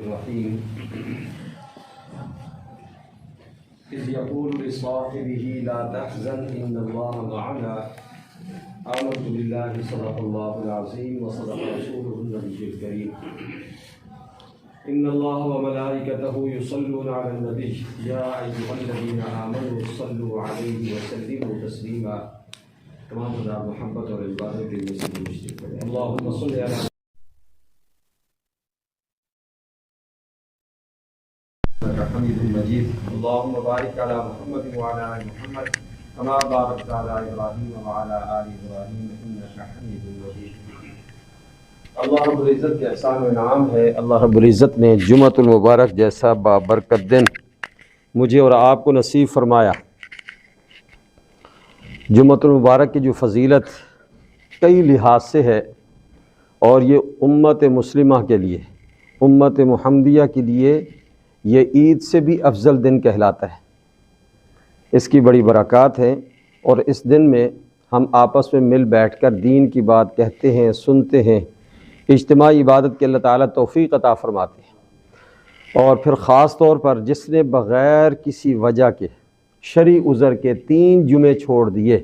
الرحيم إذ يقول لصاحبه لا تحزن إن الله معنا آمنت بالله صدق الله العظيم وصدق رسوله النبي الكريم إن الله وملائكته يصلون على النبي يا أيها الذين آمنوا صلوا عليه وسلموا تسليما كما صلى محمد والعباد بالمسلمين اللهم صل على حميد مجيد اللهم بارك على محمد وعلى آل محمد كما باركت على إبراهيم وعلى آل إبراهيم إنك حميد مجيد۔ اللہ رب العزت کے احسان و انعام ہے، اللہ رب العزت نے جمعۃ المبارک جیسا بابرکت دن مجھے اور آپ کو نصیب فرمایا۔ جمعۃ المبارک کی جو فضیلت کئی لحاظ سے ہے، اور یہ امت مسلمہ کے لیے، امت محمدیہ کے لیے یہ عید سے بھی افضل دن کہلاتا ہے۔ اس کی بڑی برکات ہیں، اور اس دن میں ہم آپس میں مل بیٹھ کر دین کی بات کہتے ہیں، سنتے ہیں، اجتماعی عبادت کے اللہ تعالیٰ توفیق عطا فرماتے ہیں۔ اور پھر خاص طور پر جس نے بغیر کسی وجہ کے شرعی عذر کے 3 جمعے چھوڑ دیے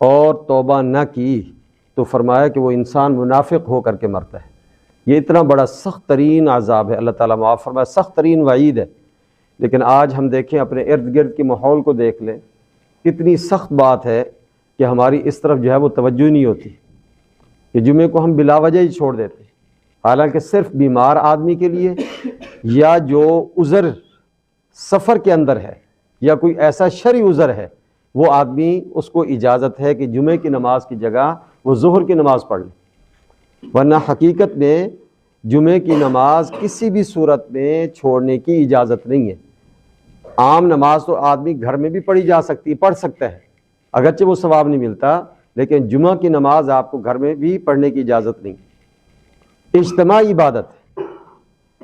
اور توبہ نہ کی تو فرمایا کہ وہ انسان منافق ہو کر کے مرتا ہے۔ یہ اتنا بڑا سخت ترین عذاب ہے، اللہ تعالیٰ معاف فرمائے، سخت ترین وعید ہے۔ لیکن آج ہم دیکھیں، اپنے ارد گرد کے ماحول کو دیکھ لیں، کتنی سخت بات ہے کہ ہماری اس طرف جو ہے وہ توجہ نہیں ہوتی، کہ جمعے کو ہم بلا وجہ ہی چھوڑ دیتے ہیں، حالانکہ صرف بیمار آدمی کے لیے یا جو عذر سفر کے اندر ہے یا کوئی ایسا شرعی عذر ہے، وہ آدمی اس کو اجازت ہے کہ جمعے کی نماز کی جگہ وہ ظہر کی نماز پڑھ لے، ورنہ حقیقت میں جمعے کی نماز کسی بھی صورت میں چھوڑنے کی اجازت نہیں ہے۔ عام نماز تو آدمی گھر میں بھی پڑھی جا سکتی، پڑھ سکتا ہے، اگرچہ وہ ثواب نہیں ملتا، لیکن جمعہ کی نماز آپ کو گھر میں بھی پڑھنے کی اجازت نہیں، اجتماعی عبادت ہے۔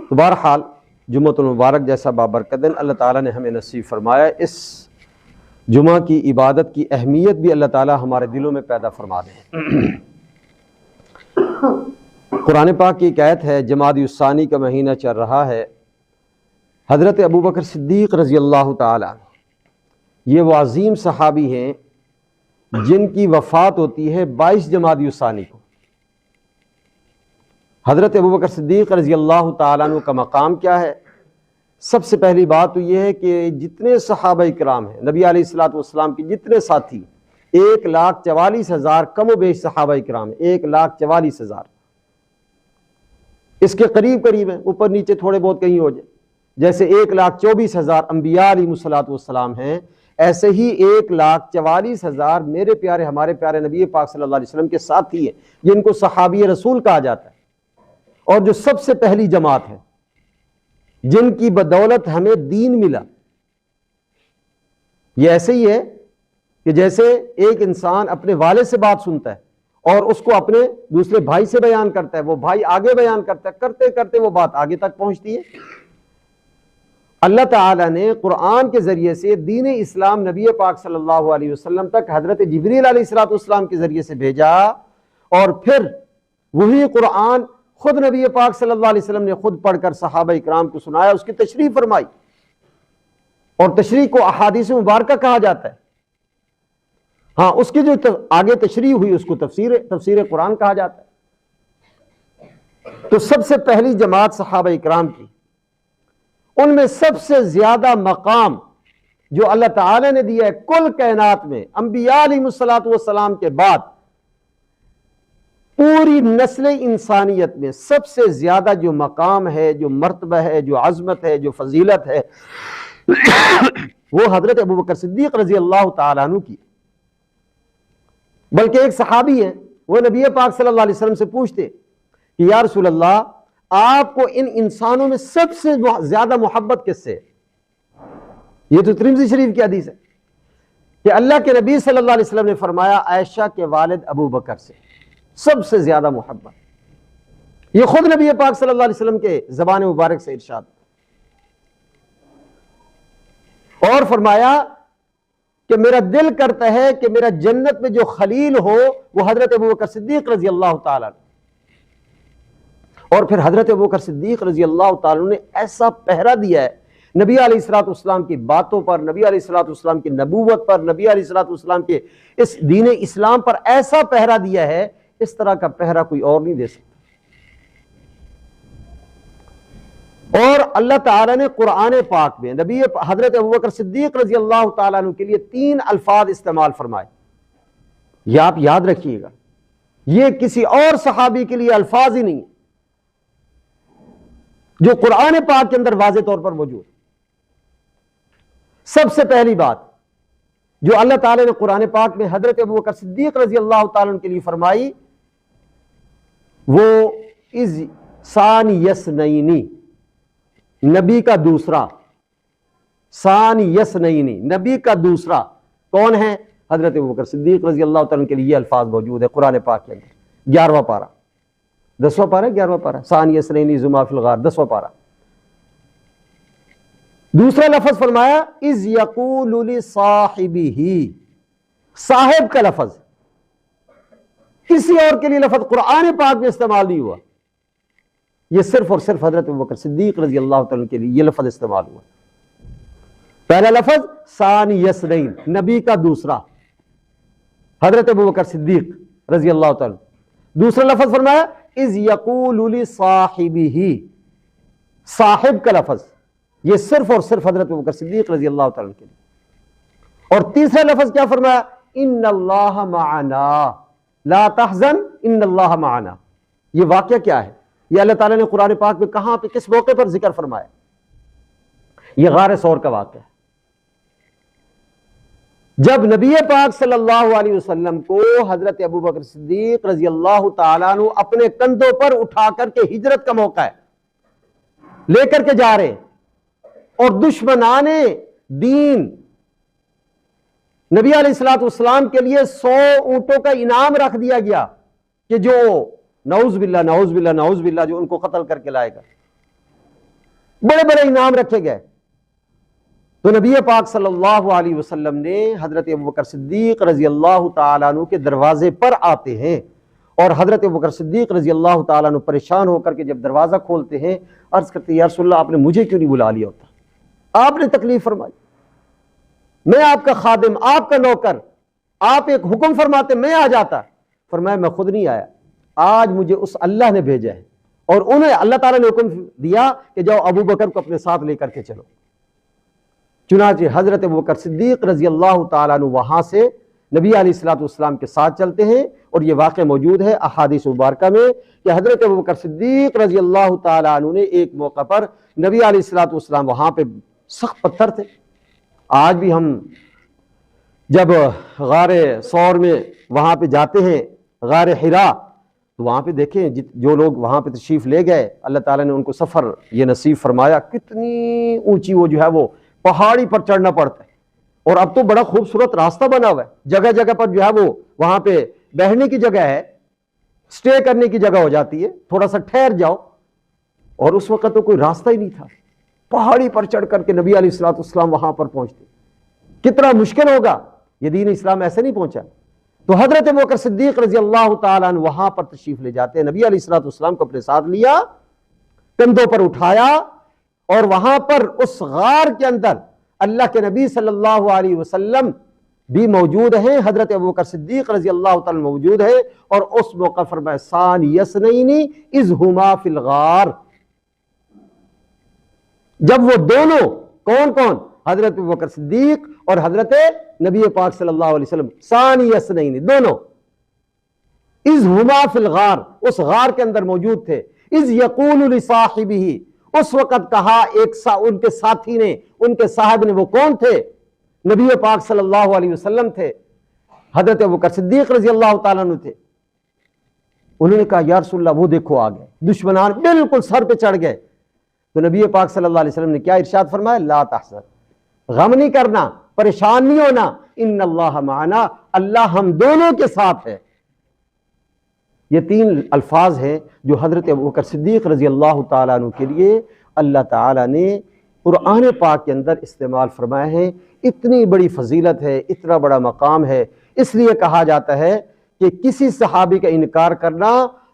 تو بہرحال جمعۃ المبارک جیسا بابرکت دن اللہ تعالیٰ نے ہمیں نصیب فرمایا۔ اس جمعہ کی عبادت کی اہمیت بھی اللہ تعالیٰ ہمارے دلوں میں پیدا فرما دے۔ قرآن پاک کی ایک آیت ہے، جمادی الثانی کا مہینہ چل رہا ہے، حضرت ابوبکر صدیق رضی اللہ تعالیٰ یہ وہ عظیم صحابی ہیں جن کی وفات ہوتی ہے 22 جمادی الثانی کو۔ حضرت ابوبکر صدیق رضی اللہ تعالیٰ عنہ کا مقام کیا ہے؟ سب سے پہلی بات تو یہ ہے کہ جتنے صحابہ کرام ہیں، نبی علیہ الصلوۃ والسلام کے جتنے ساتھی، 1,44,000 کم و بیش صحابہ کرام ہیں، 1,44,000، اس کے قریب ہیں، اوپر نیچے تھوڑے بہت کہیں ہو جائے۔ جیسے 1,24,000 انبیاء علیہ الصلوۃ والسلام ہیں، ایسے ہی 1,44,000 میرے پیارے، ہمارے پیارے نبی پاک صلی اللہ علیہ وسلم کے ساتھی ہیں، جن کو صحابی رسول کہا جاتا ہے، اور جو سب سے پہلی جماعت ہے جن کی بدولت ہمیں دین ملا۔ یہ ایسے ہی ہے کہ جیسے ایک انسان اپنے والد سے بات سنتا ہے اور اس کو اپنے دوسرے بھائی سے بیان کرتا ہے، وہ بھائی آگے بیان کرتا ہے، کرتے کرتے وہ بات آگے تک پہنچتی ہے۔ اللہ تعالیٰ نے قرآن کے ذریعے سے دین اسلام نبی پاک صلی اللہ علیہ وسلم تک حضرت جبریل علیہ الصلوۃ والسلام کے ذریعے سے بھیجا، اور پھر وہی قرآن خود نبی پاک صلی اللہ علیہ وسلم نے خود پڑھ کر صحابہ اکرام کو سنایا، اس کی تشریح فرمائی، اور تشریح کو احادیث مبارکہ کہا جاتا ہے۔ ہاں، اس کی جو آگے تشریح ہوئی اس کو تفسیر قرآن کہا جاتا ہے۔ تو سب سے پہلی جماعت صحابہ اکرام کی، ان میں سب سے زیادہ مقام جو اللہ تعالی نے دیا ہے کل کائنات میں، انبیاء علیہ الصلوۃ والسلام کے بعد پوری نسل انسانیت میں سب سے زیادہ جو مقام ہے، جو مرتبہ ہے، جو عظمت ہے، جو فضیلت ہے، وہ حضرت ابوبکر صدیق رضی اللہ تعالیٰ عنہ کی۔ بلکہ ایک صحابی ہیں، وہ نبی پاک صلی اللہ علیہ وسلم سے پوچھتے کہ یا رسول اللہ، آپ کو ان انسانوں میں سب سے زیادہ محبت کس سے؟ یہ تو ترمذی شریف کی حدیث ہے کہ اللہ کے نبی صلی اللہ علیہ وسلم نے فرمایا عائشہ کے والد ابو بکر سے سب سے زیادہ محبت۔ یہ خود نبی پاک صلی اللہ علیہ وسلم کے زبان مبارک سے ارشاد۔ اور فرمایا کہ میرا دل کرتا ہے کہ میرا جنت میں جو خلیل ہو وہ حضرت ابوبکر صدیق رضی اللہ تعالیٰ عنہ، اور پھر حضرت ابوبکر صدیق رضی اللہ تعالیٰ عنہ نے ایسا پہرا دیا ہے نبی علیہ الصلوۃ والسلام کی باتوں پر، نبی علیہ الصلوۃ والسلام کی نبوت پر، نبی علیہ الصلوۃ والسلام کے اس دین اسلام پر ایسا پہرا دیا ہے، اس طرح کا پہرا کوئی اور نہیں دے سکتا۔ اور اللہ تعالیٰ نے قرآن پاک میں نبی حضرت ابوبکر صدیق رضی اللہ تعالیٰ عنہ کے لیے 3 الفاظ استعمال فرمائے، یہ آپ یاد رکھیے گا، یہ کسی اور صحابی کے لیے الفاظ ہی نہیں جو قرآن پاک کے اندر واضح طور پر موجود۔ سب سے پہلی بات جو اللہ تعالیٰ نے قرآن پاک میں حضرت ابوبکر صدیق رضی اللہ تعالیٰ عنہ کے لیے فرمائی، وہ از ثانی اثنین، نبی کا دوسرا، ثانی اثنین، نبی کا دوسرا کون ہے؟ حضرت ابوبکر صدیق رضی اللہ تعالیٰ عنہ کے لیے یہ الفاظ موجود ہے قرآن پاک کے اندر، 11واں پارہ، 10واں پارہ، 11واں پارہ، ثانی اثنین اذ ہما فی الغار، 10واں پارہ۔ دوسرا لفظ فرمایا اذ یقول لصاحبہ، صاحب کا لفظ، کسی اور کے لیے لفظ قرآن پاک میں استعمال نہیں ہوا، یہ صرف اور صرف حضرت ابوبکر صدیق رضی اللہ تعالیٰ کے لیے یہ لفظ استعمال ہوا۔ پہلا لفظ ثانی اثنین، نبی کا دوسرا، حضرت ابوبکر صدیق رضی اللہ تعالیٰ۔ دوسرا لفظ فرمایا اذ یقول لصاحبہ، صاحب کا لفظ، یہ صرف اور صرف حضرت ابوبکر صدیق رضی اللہ تعالیٰ کے لیے۔ اور تیسرا لفظ کیا فرمایا؟ ان اللہ معنا لا تحزن ان اللہ معنا۔ یہ واقعہ کیا ہے؟ یہ اللہ تعالیٰ نے قرآن پاک میں کہاں پہ کس موقع پر ذکر فرمایا؟ یہ غار ثور کا واقعہ ہے، جب نبی پاک صلی اللہ علیہ وسلم کو حضرت ابوبکر صدیق رضی اللہ تعالیٰ عنہ اپنے کندھوں پر اٹھا کر کے ہجرت کا موقع ہے، لے کر کے جا رہے، اور دشمنان دین نبی علیہ الصلوۃ والسلام کے لیے 100 اونٹوں کا انعام رکھ دیا گیا کہ جو نعوذ باللہ نعوذ باللہ نعوذ باللہ جو ان کو قتل کر کے لائے گا، بڑے بڑے انعام رکھے گئے۔ تو نبی پاک صلی اللہ علیہ وسلم نے حضرت ابوبکر صدیق رضی اللہ تعالیٰ عنہ کے دروازے پر آتے ہیں، اور حضرت ابوبکر صدیق رضی اللہ تعالیٰ عنہ پریشان ہو کر کے جب دروازہ کھولتے ہیں، عرض کرتے ہیں یا رسول اللہ آپ نے مجھے کیوں نہیں بلا لیا ہوتا، آپ نے تکلیف فرمائی، میں آپ کا خادم، آپ کا نوکر، آپ ایک حکم فرماتے میں آ جاتا۔ فرمایا میں خود نہیں آیا، آج مجھے اس اللہ نے بھیجا ہے، اور انہیں اللہ تعالیٰ نے حکم دیا کہ جاؤ ابو بکر کو اپنے ساتھ لے کر کے چلو۔ چنانچہ حضرت ابوبکر صدیق رضی اللہ تعالیٰ عنہ وہاں سے نبی علیہ الصلوۃ والسلام کے ساتھ چلتے ہیں، اور یہ واقعہ موجود ہے احادیث مبارکہ میں کہ حضرت ابوبکر صدیق رضی اللہ تعالیٰ عنہ نے ایک موقع پر نبی علیہ الصلوۃ والسلام وہاں پہ سخت پتھر تھے، آج بھی ہم جب غار ثور میں وہاں پہ جاتے ہیں، غار حرا، تو وہاں پہ دیکھیں جو لوگ وہاں پہ تشریف لے گئے، اللہ تعالیٰ نے ان کو سفر یہ نصیب فرمایا، کتنی اونچی وہ جو ہے وہ پہاڑی پر چڑھنا پڑتا ہے، اور اب تو بڑا خوبصورت راستہ بنا ہوا ہے، جگہ جگہ پر جو ہے وہ وہاں پہ بیٹھنے کی جگہ ہے، سٹے کرنے کی جگہ ہو جاتی ہے، تھوڑا سا ٹھہر جاؤ، اور اس وقت تو کوئی راستہ ہی نہیں تھا، پہاڑی پر چڑھ کر کے نبی علیہ الصلوۃ والسلام وہاں پر پہنچتے، کتنا مشکل ہوگا، یہ دین اسلام ایسے نہیں پہنچا۔ تو حضرت ابوبکر صدیق رضی اللہ تعالیٰ عنہ وہاں پر تشریف لے جاتے ہیں، نبی علیہ الصلوۃ والسلام کو اپنے ساتھ لیا، کندھوں پر اٹھایا، اور وہاں پر اس غار کے اندر اللہ کے نبی صلی اللہ علیہ وسلم بھی موجود ہیں، حضرت ابوبکر صدیق رضی اللہ تعالیٰ موجود ہے، اور اس موقع فرمایا ثانی اثنین اذ ہما فی الغار، جب وہ دونوں کون حضرت ابوبکر صدیق اور حضرت نبی پاک صلی اللہ علیہ وسلم ثانی اثنین دونوں اذ ہما فی الغار اس غار کے اندر موجود تھے، اذ یقول لصاحبہ اس وقت کہا ان کے ساتھی نے، ان کے صاحب نے، وہ کون تھے؟ نبی پاک صلی اللہ علیہ وسلم تھے، حضرت ابوبکر صدیق رضی اللہ تعالیٰ عنہ تھے۔ انہوں نے کہا یا رسول اللہ وہ دیکھو آ گئے، دشمنان بالکل سر پہ چڑھ گئے۔ تو نبی پاک صلی اللہ علیہ وسلم نے کیا ارشاد فرمایا؟ لا تحزن، غم نہیں کرنا، پریشان نہیں ہونا، ان اللہ معنا، اللہ ہم دونوں کے ساتھ ہے۔ یہ 3 الفاظ ہیں جو حضرت ابوبکر صدیق رضی اللہ تعالیٰ عنہ کے لیے اللہ تعالیٰ نے قرآن پاک کے اندر استعمال فرمائے ہیں۔ اتنی بڑی فضیلت ہے، اتنا بڑا مقام ہے، اس لیے کہا جاتا ہے کہ کسی صحابی کا انکار کرنا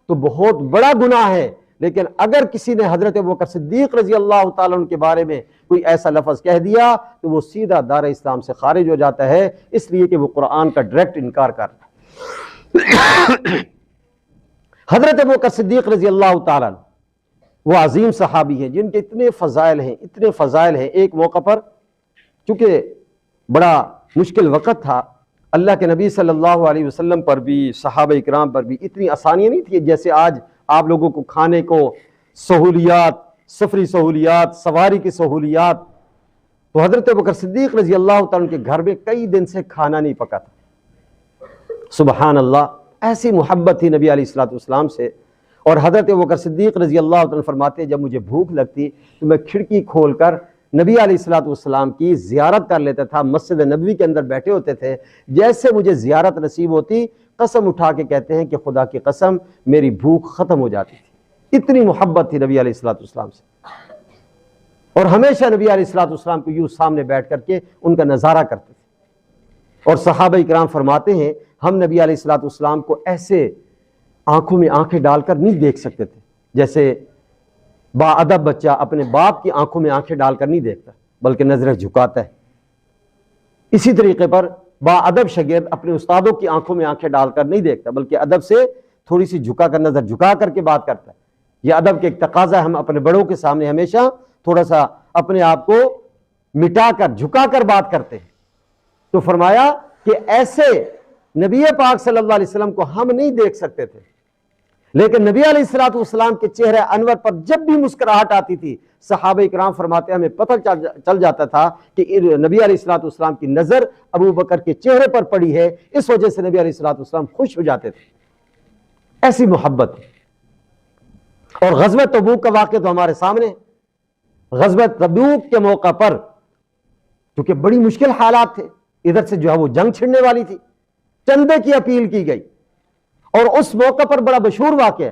تو بہت بڑا گناہ ہے، لیکن اگر کسی نے حضرت ابوبکر صدیق رضی اللہ تعالیٰ عنہ کے بارے میں کوئی ایسا لفظ کہہ دیا تو وہ سیدھا دار اسلام سے خارج ہو جاتا ہے، اس لیے کہ وہ قرآن کا ڈائریکٹ انکار کر رہا ہے۔ حضرت ابوبکر صدیق رضی اللہ تعالیٰ عنہ وہ عظیم صحابی ہیں جن کے اتنے فضائل ہیں۔ ایک موقع پر چونکہ بڑا مشکل وقت تھا، اللہ کے نبی صلی اللہ علیہ وسلم پر بھی صحابہ اکرام پر بھی اتنی آسانیاں نہیں تھی جیسے آج آپ لوگوں کو کھانے کو سہولیات، سفری سہولیات، سواری کی سہولیات۔ تو حضرت ابوبکر صدیق رضی اللہ تعالیٰ کے گھر میں کئی دن سے کھانا نہیں پکا تھا۔ سبحان اللہ، ایسی محبت تھی نبی علیہ الصلوۃ والسلام سے۔ اور حضرت ابوبکر صدیق رضی اللہ تعالیٰ فرماتے جب مجھے بھوک لگتی تو میں کھڑکی کھول کر نبی علیہ الصلوۃ والسلام کی زیارت کر لیتا تھا، مسجد نبوی کے اندر بیٹھے ہوتے تھے، جیسے مجھے زیارت نصیب ہوتی قسم اٹھا کے کہتے ہیں کہ خدا کی قسم میری بھوک ختم ہو جاتی تھی، اتنی محبت تھی نبی علیہ الصلوۃ والسلام سے۔ اور ہمیشہ نبی علیہ الصلوۃ والسلام کو یوں سامنے بیٹھ کر کے ان کا نظارہ کرتے تھے۔ اور صحابہ اکرام فرماتے ہیں ہم نبی علیہ الصلوۃ والسلام کو ایسے آنکھوں میں آنکھیں ڈال کر نہیں دیکھ سکتے تھے جیسے با ادب بچہ اپنے باپ کی آنکھوں میں آنکھیں ڈال کر نہیں دیکھتا بلکہ نظریں جھکاتا ہے۔ اسی طریقے پر با ادب شاگرد اپنے استادوں کی آنکھوں میں آنکھیں ڈال کر نہیں دیکھتا بلکہ ادب سے تھوڑی سی جھکا کر، نظر جھکا کر کے بات کرتا ہے۔ یہ ادب کے ایک تقاضا ہے، ہم اپنے بڑوں کے سامنے ہمیشہ تھوڑا سا اپنے آپ کو مٹا کر جھکا کر بات کرتے ہیں۔ تو فرمایا کہ ایسے نبی پاک صلی اللہ علیہ وسلم کو ہم نہیں دیکھ سکتے تھے، لیکن نبی علیہ الصلوۃ والسلام کے چہرے انور پر جب بھی مسکراہٹ آتی تھی صحابہ اکرام فرماتے ہیں ہمیں پتہ چل جاتا تھا کہ نبی علیہ الصلوۃ والسلام کی نظر ابوبکر کے چہرے پر پڑی ہے، اس وجہ سے نبی علیہ الصلوۃ والسلام خوش ہو جاتے تھے۔ ایسی محبت۔ اور غزوہ تبوک کا واقعہ تو ہمارے سامنے، غزوہ تبوک کے موقع پر کیونکہ بڑی مشکل حالات تھے، ادھر سے جو ہے وہ جنگ چھڑنے والی تھی، چندے کی اپیل کی گئی، اور اس موقع پر بڑا مشہور واقعہ ہے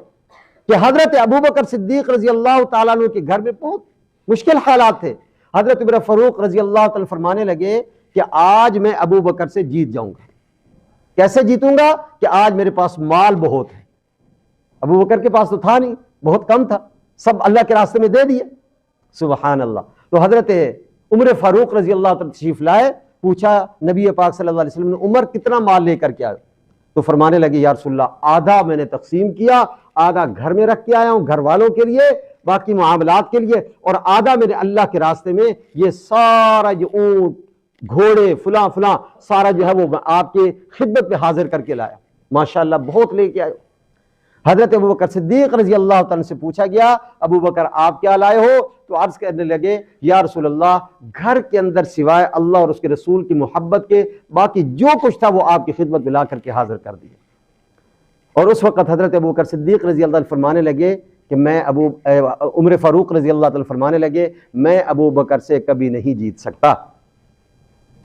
کہ حضرت ابوبکر صدیق رضی اللہ تعالیٰ عنہ کے گھر میں بہت مشکل حالات تھے۔ حضرت عمر فاروق رضی اللہ تعالیٰ فرمانے لگے کہ آج میں ابوبکر سے جیت جاؤں گا۔ کیسے جیتوں گا؟ کہ آج میرے پاس مال بہت ہے۔ ابوبکر کے پاس تو تھا نہیں، بہت کم تھا، سب اللہ کے راستے میں دے دیے۔ سبحان اللہ۔ تو حضرت عمر فاروق رضی اللہ تعالیٰ تشریف لائے، پوچھا نبی پاک صلی اللہ علیہ وسلم نے عمر کتنا مال لے کر کے آئے؟ تو فرمانے لگے یا رسول اللہ آدھا میں نے تقسیم کیا، آدھا گھر میں رکھ کے آیا ہوں گھر والوں کے لیے، باقی معاملات کے لیے، اور آدھا میرے اللہ کے راستے میں یہ سارا یہ اونٹ گھوڑے فلاں فلاں سارا جو ہے وہ آپ کے خدمت میں حاضر کر کے لایا۔ ماشاءاللہ بہت لے کے آئے۔ حضرت ابوبکر صدیق رضی اللہ تعالیٰ سے پوچھا گیا ابوبکر آپ کیا لائے ہو؟ تو عرض کرنے لگے یا رسول اللہ گھر کے اندر سوائے اللہ اور اس کے رسول کی محبت کے باقی جو کچھ تھا وہ آپ کی خدمت میں لا کر کے حاضر کر دیا۔ اور اس وقت حضرت ابوبکر صدیق رضی اللہ عنہ فرمانے لگے کہ میں عمر فاروق رضی اللہ تعالیٰ فرمانے لگے میں ابوبکر سے کبھی نہیں جیت سکتا۔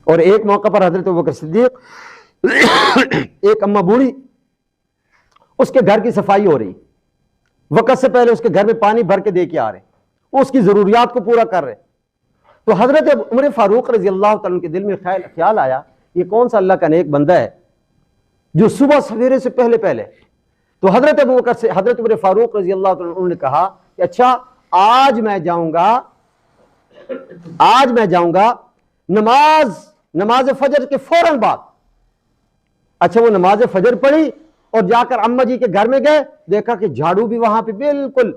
اور ایک موقع پر حضرت ابوبکر صدیق ایک اماں بوڑھی، اس کے گھر کی صفائی ہو رہی، وقت سے پہلے اس کے گھر میں پانی بھر کے دے کے آ رہے، وہ اس کی ضروریات کو پورا کر رہے۔ تو حضرت عمر فاروق رضی اللہ تعالیٰ کے دل میں خیال آیا یہ کون سا اللہ کا نیک بندہ ہے جو صبح سویرے سے پہلے تو حضرت عمر فاروق رضی اللہ تعالیٰ انہوں نے کہا کہ اچھا آج میں جاؤں گا نماز فجر کے فوراً بعد۔ اچھا وہ نماز فجر پڑھی اور جا کر اماں جی کے گھر میں گئے، دیکھا کہ جھاڑو بھی وہاں پہ بالکل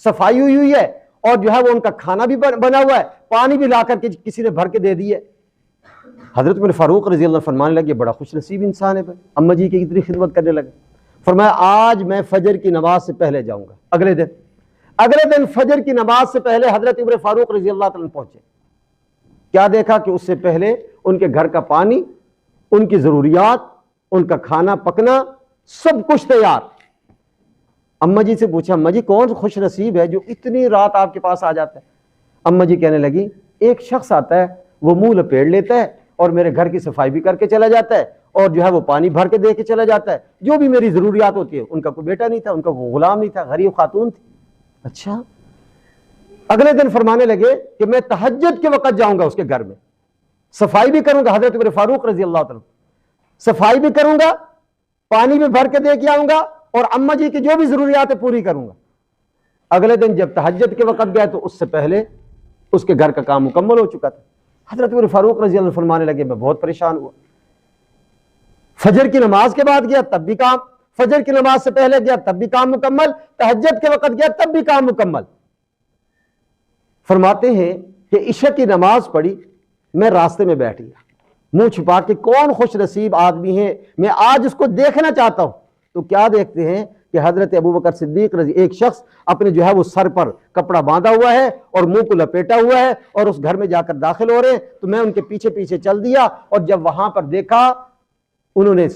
صفائی ہوئی ہے، اور جو ہے وہ ان کا کھانا بھی بنا ہوا ہے، پانی بھی لا کر کے کسی نے بھر کے دے دی ہے۔ حضرت عمر فاروق رضی اللہ عنہ فرمانے لگے بڑا خوش نصیب انسان ہے، اماں جی کی اتنی خدمت کرنے لگے۔ فرمایا آج میں فجر کی نماز سے پہلے جاؤں گا۔ اگلے دن فجر کی نماز سے پہلے حضرت عمر فاروق رضی اللہ عنہ پہنچے۔ کیا دیکھا کہ اس سے پہلے ان کے گھر کا پانی، ان کی ضروریات، ان کا کھانا پکنا سب کچھ تیار۔ اماں جی سے پوچھا اماں جی کون خوش نصیب ہے جو اتنی رات آپ کے پاس آ جاتا ہے؟ اماں جی کہنے لگی ایک شخص آتا ہے وہ منہ لپیڑ لیتا ہے اور میرے گھر کی صفائی بھی کر کے چلا جاتا ہے اور جو ہے وہ پانی بھر کے دے کے چلا جاتا ہے، جو بھی میری ضروریات ہوتی ہے۔ ان کا کوئی بیٹا نہیں تھا، ان کا کوئی غلام نہیں تھا، غریب خاتون تھی۔ اچھا اگلے دن فرمانے لگے کہ میں تہجد کے وقت جاؤں گا اس کے گھر میں، صفائی بھی کروں گا، حضرت عمر فاروق رضی اللہ عنہ صفائی بھی کروں گا، پانی بھی بھر کے دے کے آؤں گا، اور اماں جی کی جو بھی ضروریات ہے پوری کروں گا۔ اگلے دن جب تہجد کے وقت گئے تو اس سے پہلے اس کے گھر کا کام مکمل ہو چکا تھا۔ حضرت عمر فاروق رضی اللہ عنہ فرمانے لگے میں بہت پریشان ہوا، فجر کی نماز کے بعد گیا تب بھی کام، فجر کی نماز سے پہلے گیا تب بھی کام مکمل، تہجد کے وقت گیا تب بھی کام مکمل۔ فرماتے ہیں کہ عشاء کی نماز پڑھی، میں راستے میں بیٹھ گیا، منہ چھپا کے کون خوش نصیب آدمی ہے، میں آج اس کو دیکھنا چاہتا ہوں۔ تو کیا دیکھتے ہیں کہ حضرت ابوبکر صدیق رضی ایک شخص اپنے جو ہے وہ سر پر کپڑا باندھا ہوا ہے اور منہ کو لپیٹا ہوا ہے اور اس گھر میں جا کر داخل ہو رہے ہیں۔ تو میں ان کے پیچھے پیچھے چل دیا اور جب وہاں پر دیکھا انہوں نے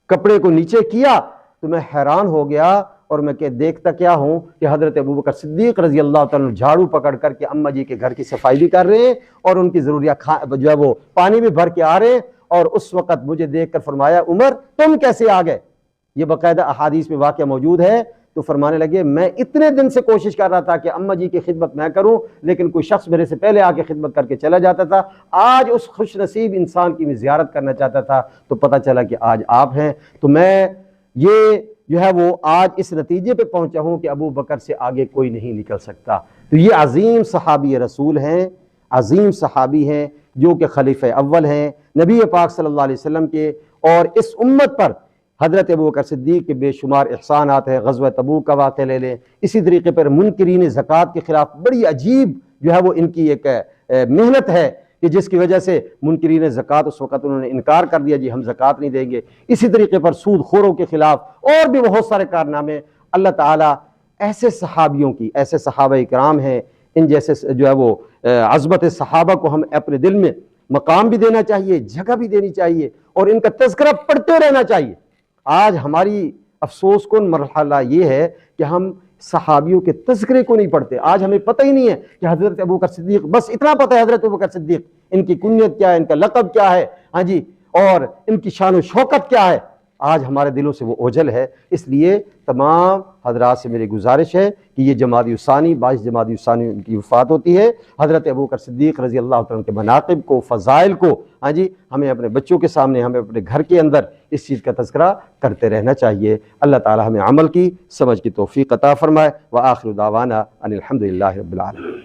کپڑے کو نیچے کیا تو میں حیران ہو گیا اور میں کہ دیکھتا کیا ہوں کہ حضرت ابوبکر صدیق رضی اللہ تعالیٰ جھاڑو پکڑ کر کے اماں جی کے گھر کی صفائی بھی کر رہے ہیں اور ان کی ضروریات جو ہے وہ پانی بھی بھر کے آ رہے ہیں۔ اور اس وقت مجھے دیکھ کر فرمایا عمر تم کیسے آ گئے؟ یہ باقاعدہ احادیث میں واقعہ موجود ہے۔ تو فرمانے لگے میں اتنے دن سے کوشش کر رہا تھا کہ اماں جی کی خدمت میں کروں، لیکن کوئی شخص میرے سے پہلے آ کے خدمت کر کے چلا جاتا تھا، آج اس خوش نصیب انسان کی میں زیارت کرنا چاہتا تھا تو پتہ چلا کہ آج آپ ہیں۔ تو میں یہ جو ہے وہ آج اس نتیجے پہ پہنچا ہوں کہ ابو بکر سے آگے کوئی نہیں نکل سکتا۔ تو یہ عظیم صحابی رسول ہیں، عظیم صحابی ہیں جو کہ خلیفہ اول ہیں نبی پاک صلی اللہ علیہ وسلم کے، اور اس امت پر حضرت ابوبکر صدیق کے بے شمار احسانات ہیں۔ غزوہ تبوک کا واقعہ لے لیں، اسی طریقے پر منکرین زکوٰۃ کے خلاف بڑی عجیب جو ہے وہ ان کی ایک محنت ہے کہ جس کی وجہ سے منکرین زکوٰۃ اس وقت انہوں نے انکار کر دیا جی ہم زکوٰۃ نہیں دیں گے۔ اسی طریقے پر سود خوروں کے خلاف اور بھی بہت سارے کارنامے اللہ تعالیٰ ایسے صحابیوں کی، ایسے صحابہ کرام ہیں، ان جیسے جو ہے وہ عظمت صحابہ کو ہم اپنے دل میں مقام بھی دینا چاہیے، جگہ بھی دینی چاہیے اور ان کا تذکرہ پڑھتے رہنا چاہیے۔ آج ہماری افسوس کن مرحلہ یہ ہے کہ ہم صحابیوں کے تذکرے کو نہیں پڑھتے۔ آج ہمیں پتہ ہی نہیں ہے کہ حضرت ابوبکر صدیق، بس اتنا پتہ ہے حضرت ابوبکر صدیق، ان کی کنیت کیا ہے، ان کا لقب کیا ہے، ہاں جی، اور ان کی شان و شوکت کیا ہے۔ آج ہمارے دلوں سے وہ اوجھل ہے۔ اس لیے تمام حضرات سے میری گزارش ہے کہ یہ جمادی الثانی 22 جمادی الثانی ان کی وفات ہوتی ہے، حضرت ابوبکر صدیق رضی اللہ عنہ کے مناقب کو، فضائل کو، ہاں جی، ہمیں اپنے بچوں کے سامنے، ہمیں اپنے گھر کے اندر اس چیز کا تذکرہ کرتے رہنا چاہیے۔ اللہ تعالی ہمیں عمل کی، سمجھ کی توفیق عطا فرمائے۔ وآخر دعوانا ان الحمد للہ رب العالمین۔